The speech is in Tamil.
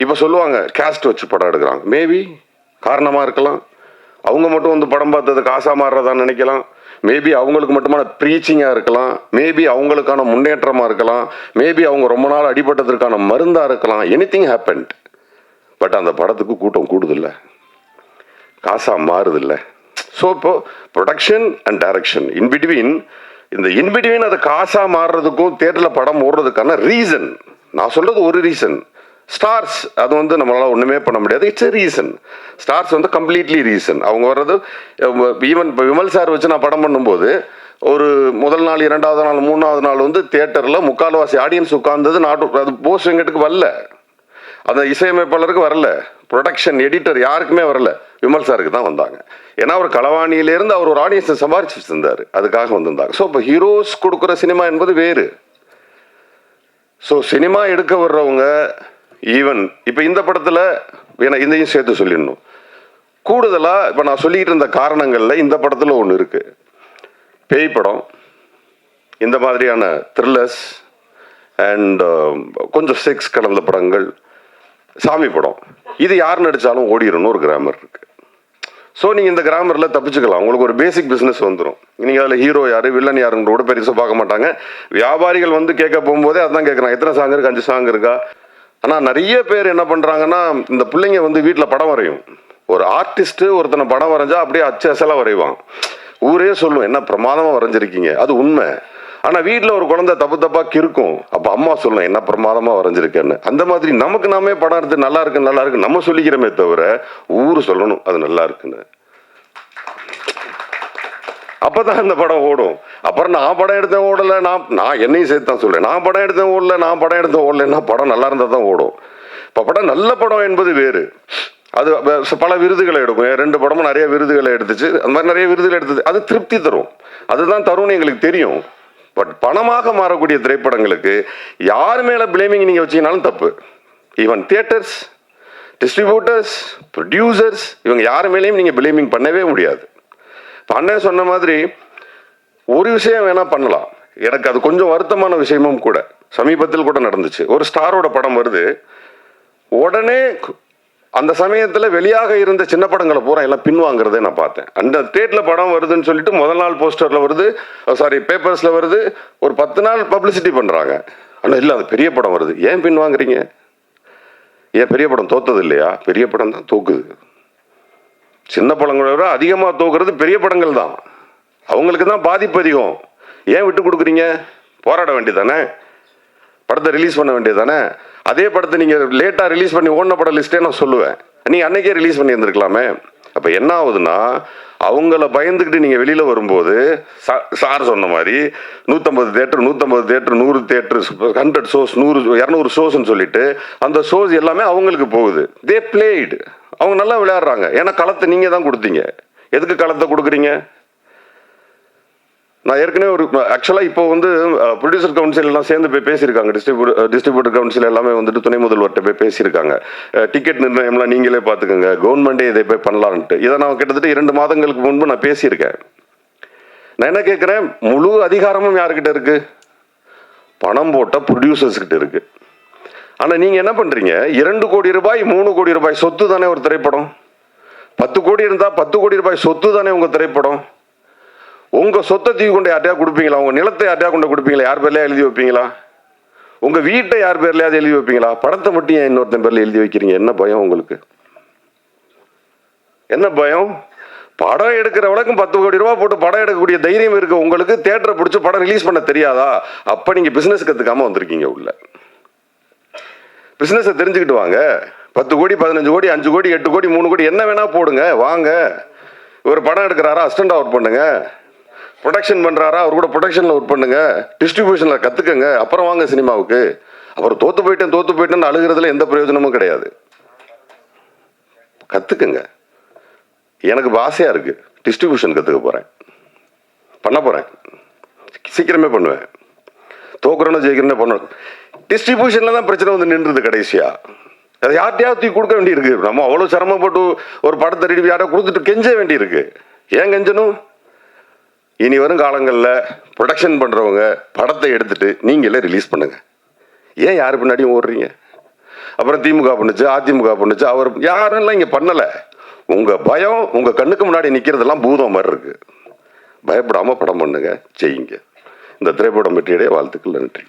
இப்போ சொல்லுவாங்க கேஸ்ட் வச்சு படம் எடுக்கிறாங்க. மேபி காரணமாக இருக்கலாம். அவங்க மட்டும் வந்து படம் பார்த்தது காசாக மாறுறதான்னு நினைக்கலாம். மேபி அவங்களுக்கு மட்டுமான ப்ரீச்சிங்காக இருக்கலாம். மேபி அவங்களுக்கான முன்னேற்றமாக இருக்கலாம். மேபி அவங்க ரொம்ப நாள் அடிபட்டதற்கான மருந்தாக இருக்கலாம். Anything happened. பட் அந்த படத்துக்கு கூட்டம் கூடுதில்லை, காசாக மாறுதில்லை. ஸோ இப்போ ப்ரொடக்ஷன் அண்ட் டைரக்ஷன் இன்பிட்வீன், இந்த இன்பிட்வீன் அது காசாக மாறுறதுக்கும் தேட்டரில் படம் ஓடுறதுக்கான ரீசன், நான் சொல்கிறது ஒரு ரீசன். ஸ்டார்ஸ் அது வந்து நம்மளால் ஒன்றுமே பண்ண முடியாது. It's a reason. ஸ்டார்ஸ் வந்து கம்ப்ளீட்லி ரீசன். அவங்க வர்றது ஈவன் இப்போ விமல் சார் வச்சு நான் படம் பண்ணும்போது ஒரு முதல் நாள், இரண்டாவது நாள், மூணாவது நாள் வந்து தியேட்டரில் முக்கால்வாசி ஆடியன்ஸ் உட்கார்ந்தது அது போஸ் வெங்கட்டுக்கு வரல, அந்த இசையமைப்பாளருக்கு வரல, ப்ரொடக்ஷன் எடிட்டர் யாருக்குமே வரல, விமல் சாருக்கு தான் வந்தாங்க. ஏன்னா அவர் களவாணியிலேருந்து அவர் ஒரு ஆடியன்ஸை சம்பாரிச்சு வச்சிருந்தார், அதுக்காக வந்திருந்தாங்க. ஸோ இப்போ ஹீரோஸ் கொடுக்குற சினிமா என்பது வேறு. ஸோ சினிமா எடுக்க வர்றவங்க ஈவன் இப்போ இந்த படத்தில் ஏன்னா இதையும் சேர்த்து சொல்லிடணும். கூடுதலாக இப்போ நான் சொல்லிக்கிட்டு இருந்த காரணங்களில் இந்த படத்தில் ஒன்று இருக்குது. பேய் படம், இந்த மாதிரியான த்ரில்லர்ஸ் அண்ட் கொஞ்சம் செக்ஸ் கலந்த படங்கள், சாமி படம், இது யார் நடித்தாலும் ஓடிடணும் ஒரு கிராமர் இருக்குது. ஸோ நீங்கள் இந்த கிராமரில் தப்பிச்சுக்கலாம். உங்களுக்கு ஒரு பேசிக் பிஸ்னஸ் வந்துடும். நீங்கள் அதில் ஹீரோ யார், வில்லன் யாருன்ற கூட பெருசாக பார்க்க மாட்டாங்க. வியாபாரிகள் வந்து கேட்க போகும்போதே அதான் கேட்குறாங்க, எத்தனை சாங் இருக்குது, 5 சாங் இருக்கா. ஆனால் நிறைய பேர் என்ன பண்ணுறாங்கன்னா, இந்த பிள்ளைங்க வந்து வீட்டில் படம் வரையும். ஒரு ஆர்டிஸ்ட்டு ஒருத்தனை படம் வரைஞ்சா அப்படியே அச்சு அசலாக வரைவான். ஊரே சொல்லும், என்ன பிரமாதமாக வரைஞ்சிருக்கீங்க. அது உண்மை. ஆனால் வீட்டில் ஒரு குழந்தை தப்பாக இருக்கும். அப்போ அம்மா சொல்லணும், என்ன பிரமாதமாக வரைஞ்சிருக்கேன்னு. அந்த மாதிரி நமக்கு நாமே படம் எடுத்து நல்லா இருக்கு நம்ம சொல்லிக்கிறோமே தவிர ஊர் சொல்லணும் அது நல்லா இருக்குன்னு. அப்பதான் இந்த படம் ஓடும். அப்புறம் நான் படம் எடுத்தேன் ஓடலை, நான் என்னையும் சேர்த்து தான் சொல்றேன். நான் படம் எடுத்தேன் ஓடலைன்னா படம் நல்லா இருந்தால் தான் ஓடும். இப்போ படம் நல்ல படம் என்பது வேறு. அது பல விருதுகளை எடுக்கும். 2 படமும் நிறைய விருதுகளை எடுத்துச்சு. அந்த மாதிரி நிறைய விருதுகளை எடுத்தது, அது திருப்தி தரும். அதுதான் தரும்னு எங்களுக்கு தெரியும். பட் பணமாக மாறக்கூடிய திரைப்படங்களுக்கு யார் மேலே பிளேமிங் நீங்கள் வச்சீங்கனாலும் தப்பு. ஈவன் தியேட்டர்ஸ், டிஸ்ட்ரிபியூட்டர்ஸ், ப்ரொடியூசர்ஸ், இவங்க யார் மேலேயும் நீங்கள் பிளேமிங் பண்ணவே முடியாது. அண்ணன் சொன்ன மாதிரி ஒரு விஷயம் வேணா பண்ணலாம். எனக்கு அது கொஞ்சம் வருத்தமான விஷயமும் கூட. சமீபத்தில் கூட நடந்துச்சு. ஒரு ஸ்டாரோட படம் வருது, உடனே அந்த சமயத்தில் வெளியாக இருந்த சின்ன படங்களை பூரா எல்லாம் பின்வாங்கிறதே நான் பார்த்தேன். அந்த ஸ்டேட்டில் படம் வருதுன்னு சொல்லிட்டு முதல் நாள் போஸ்டரில் வருது, பேப்பர்ஸில் வருது, ஒரு 10 நாள் பப்ளிசிட்டி பண்ணுறாங்க. ஆனால் இல்லை, அது பெரிய படம் வருது, ஏன் பின்வாங்குறீங்க? ஏன் பெரிய படம் தோத்தது இல்லையா? பெரிய படம் தான் தோக்குது. சின்ன படங்களை விட அதிகமாக தோக்குறது பெரிய படங்கள் தான். அவங்களுக்கு தான் பாதிப்பு அதிகம். ஏன் விட்டு கொடுக்குறீங்க? போராட வேண்டியதானே, படத்தை ரிலீஸ் பண்ண வேண்டியதானே. அதே படத்தை நீங்கள் லேட்டாக ரிலீஸ் பண்ணி ஓடின பட லிஸ்ட்டே நான் சொல்லுவேன், நீங்கள் அன்னைக்கே ரிலீஸ் பண்ணி இருந்திருக்கலாமே. அப்போ என்ன ஆகுதுன்னா, அவங்கள பயந்துக்கிட்டு நீங்கள் வெளியில் வரும்போது சார் சொன்ன மாதிரி 150 தேட்டர் 100 தேட்டர் 100 ஷோஸ் 200 ஷோஸ்ன்னு சொல்லிட்டு அந்த ஷோஸ் எல்லாமே அவங்களுக்கு போகுது. தே பிளேடு, அவங்க நல்லா விளையாடுறாங்க. ஏன்னா களத்தை நீங்கள் தான் கொடுத்தீங்க. எதுக்கு களத்தை கொடுக்குறீங்க? நான் ஏற்கனவே ஒரு ஆக்சுவலாக இப்போ வந்து ப்ரொடியூசர் கவுன்சில் எல்லாம் சேர்ந்து போய் பேசியிருக்காங்க. டிஸ்ட்ரிபியூட்டர் கவுன்சில் எல்லாமே வந்துட்டு துணை முதல்வர்கிட்ட போய் பேசியிருக்காங்க. டிக்கெட் நிர்ணயம்லாம் நீங்களே பார்த்துக்கோங்க, கவர்மெண்ட்டே இதை போய் பண்ணலான்ட்டு. இதை நான் கிட்டத்தட்ட 2 மாதங்களுக்கு முன்பு நான் பேசியிருக்கேன். நான் என்ன கேட்குறேன், முழு அதிகாரமும் யாருக்கிட்ட இருக்கு? பணம் போட்ட ப்ரொடியூசர்ஸ்கிட்ட இருக்கு. ஆனால் நீங்கள் என்ன பண்ணுறீங்க, 2 கோடி ரூபாய் 3 கோடி ரூபாய் சொத்து தானே ஒரு திரைப்படம். 10 கோடி இருந்தால் 10 கோடி ரூபாய் சொத்து தானே உங்கள் திரைப்படம். உங்கள் சொத்தை தூக்கி கொண்டு யார்ட்டையா கொடுப்பீங்களா? உங்கள் நிலத்தை யார்ட்டையா கொண்டு கொடுப்பீங்களா? யார் பேர்லையா எழுதி வைப்பீங்களா? உங்கள் வீட்டை யார் பேர்லையாவது எழுதி வைப்பீங்களா? படத்தை மட்டும் ஏன் இன்னொருத்தன் பேரில் எழுதி வைக்கிறீங்க? என்ன பயம் உங்களுக்கு? என்ன பயம்? படம் எடுக்கிறவளுக்கும் 10 கோடி ரூபா போட்டு படம் எடுக்கக்கூடிய தைரியம் இருக்கு உங்களுக்கு. தியேட்டரை பிடிச்சி படம் ரிலீஸ் பண்ண தெரியாதா? அப்போ நீங்கள் பிஸ்னஸ் கற்றுக்காமல் வந்திருக்கீங்க உள்ள. பிஸ்னஸை தெரிஞ்சுக்கிட்டு வாங்க. 10 கோடி 15 கோடி 5 கோடி 8 கோடி 3 கோடி என்ன வேணா போடுங்க, வாங்க. ஒரு படம் எடுக்கிறாரா, அசிஸ்டண்டா ஒர்க் பண்ணுங்க. ப்ரொடக்ஷன் பண்ணுறாரா, அவர் கூட ப்ரொடக்ஷனில் ஒர்க் பண்ணுங்க. டிஸ்ட்ரிபியூஷனில் கற்றுக்கங்க, அப்புறம் வாங்க சினிமாவுக்கு. அப்புறம் தோற்று போயிட்டேன்னு அழுகிறதுல எந்த பிரயோஜனமும் கிடையாது. கற்றுக்குங்க. எனக்கு ஆசையாக இருக்குது, டிஸ்ட்ரிபியூஷன் கற்றுக்க போகிறேன், பண்ண போகிறேன், சீக்கிரமே பண்ணுவேன். தோக்குறோன்னு ஜெயிக்கிறேன்னு பண்ணணும். டிஸ்ட்ரிபியூஷனில் தான் பிரச்சனை வந்து நின்றுது கடைசியாக. அதை யார்ட்டையாவது தூக்கி கொடுக்க வேண்டியிருக்கு. நம்ம அவ்வளோ சிரமப்பட்டு ஒரு படத்தை ரெடி யாரை கொடுத்துட்டு கெஞ்ச வேண்டியிருக்கு. ஏன் கெஞ்சணும்? இனி வரும் காலங்களில் ப்ரொடக்ஷன் பண்ணுறவங்க படத்தை எடுத்துட்டு நீங்களே ரிலீஸ் பண்ணுங்க. ஏன் யார் பின்னாடியும் ஓடுறீங்க? அப்புறம் திமுக பண்ணுச்சு, அதிமுக பண்ணுச்சு. அவர் யாரெல்லாம் இங்கே பண்ணலை. உங்கள் பயம் உங்கள் கண்ணுக்கு முன்னாடி நிற்கிறதெல்லாம் பூதம் மாதிரி இருக்கு. பயப்படாமல் படம் பண்ணுங்க, செய்யுங்க. இந்த திரைப்படம் வெற்றியடைய வாழ்த்துக்கள். நன்றி.